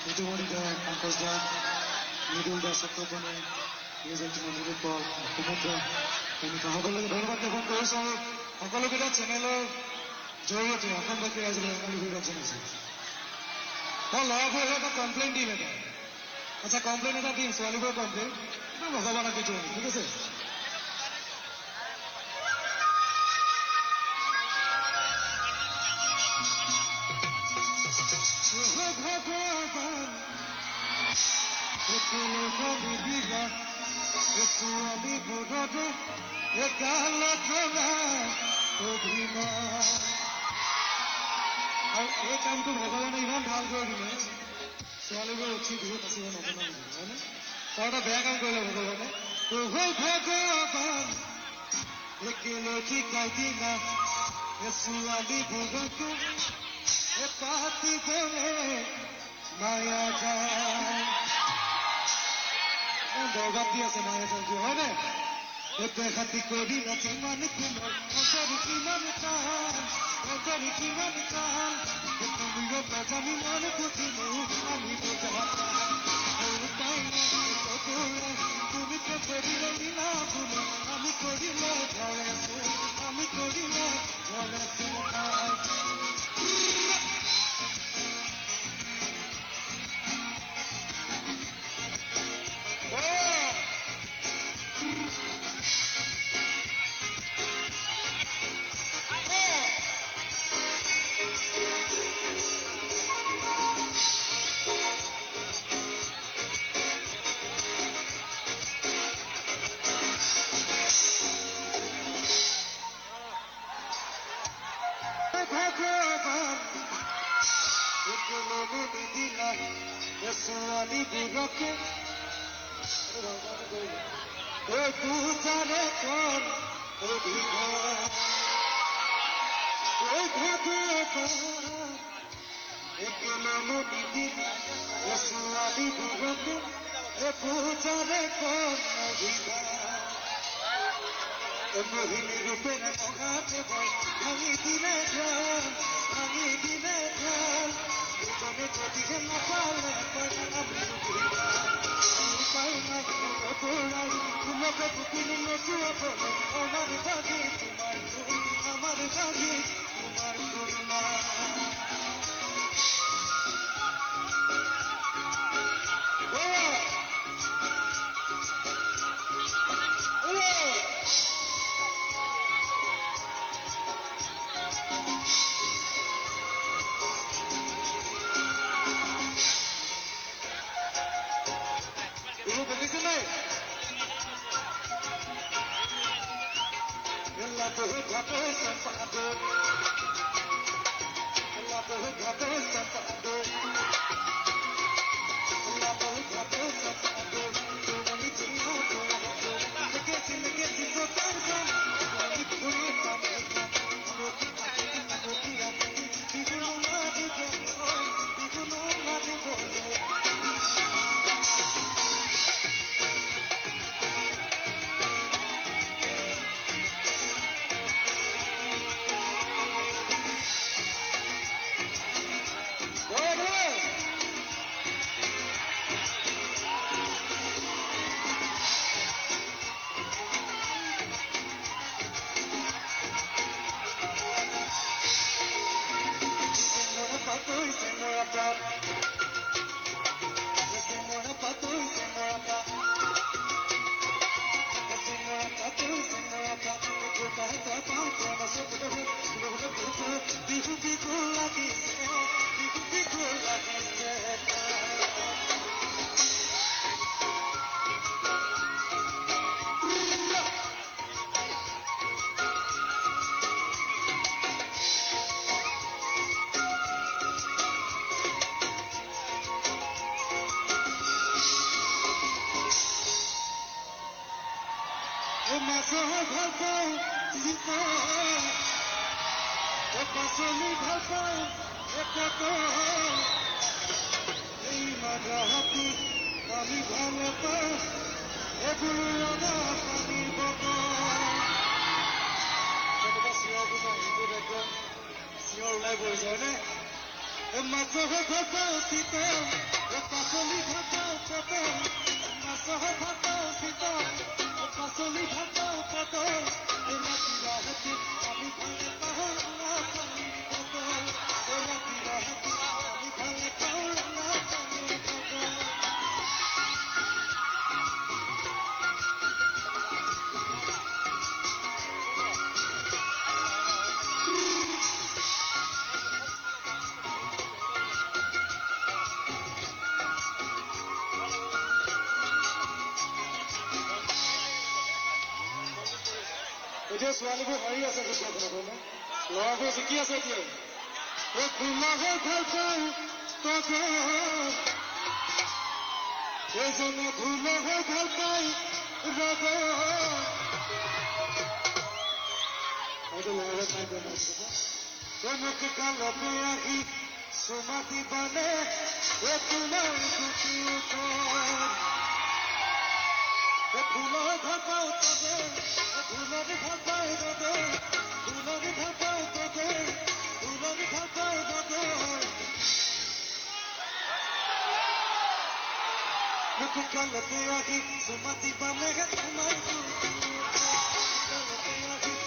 Ridumoni da, Pankaj da, Nidul da, Satyapane, music to Manipur Paul, Kumudra, Kanika সকলোকে ধন্যবাদ জ্ঞাপন কৰিছো আৰু সকলোকেইটা চেনেলৰ জৰিয়তে অসমবাসী ৰাইজলৈ অনুৰোধ জনাইছো। মই ল'ৰাবোৰে এটা কমপ্লেইন দিম এটা। আচ্ছা কমপ্লেইন এটা দিম, ছোৱালীবোৰৰ কমপ্লেইন ভগৱানক দিছো ঠিক আছে। ছোৱালী বোৰতে একালতনা অভিমান আৰু এই কামটো ভগৱানে ইমান ভাল কৰি দিলে ছোৱালীবোৰ উঠি বিহু নাচিব নবনা হয়নে? তাৰ এটা বেয়া কাম কৰিলে ভগৱানে। ভগৱান একেলৈ শিকাই দিলা ছোৱালী বোৰকে পাতিবলে মায়া গান দৰবাত দি আছে মায়া গানটো হয়নে? খাতি কৰি নাচি মানে কোমৰ অন্তৰি কিমান টান অন্তৰি কিমান টান তুমিও নাজানি মন বুজিলো আমি বুজা উপায় তুমি তো কৰিলে লীলা শুনো আমি কৰিলে ঝড়ে আমি কৰিলে ঝড়ে ছোৱালী বোৰকে পূজাৰে কণ একেলমতি দিলা ছোৱালী বোৰকে পূজাৰে কণ মোহিনী ৰূপে নগাতে বল ভাঙি দিলে ধ্যান ভাঙি দিলে ধ্যান দুজনে যদিহে নাপালে উপায় নাই অপৰাই তোমাকে পুতিনি নচুৱাবলে আমাৰ বাগি তোমাৰ আমাৰ বাগি তোমাৰ গুৰুমা এতিয়া ছোৱালীবোৰ হাৰি আছে গোটেইখনত ল'ৰাবোৰ জিকি আছে এতিয়া ফুলহে ভাল পাওঁ তকে এজনে ফুলহে ভাল পাই ৰব এইটো ল'ৰাহে চাই মোক কালতে আহি চুমাতি বানে তোমাৰ গুটি ফুলৰ ভাল পাওঁ তকে ফুলনি ভাল পাই তকে ফুলনি ভাল পাওঁ তকে ফুলনি ভাল পাই তকে মোক কালতে আহি চুমাতি বানে তোমাৰ গুটি কালতে আহি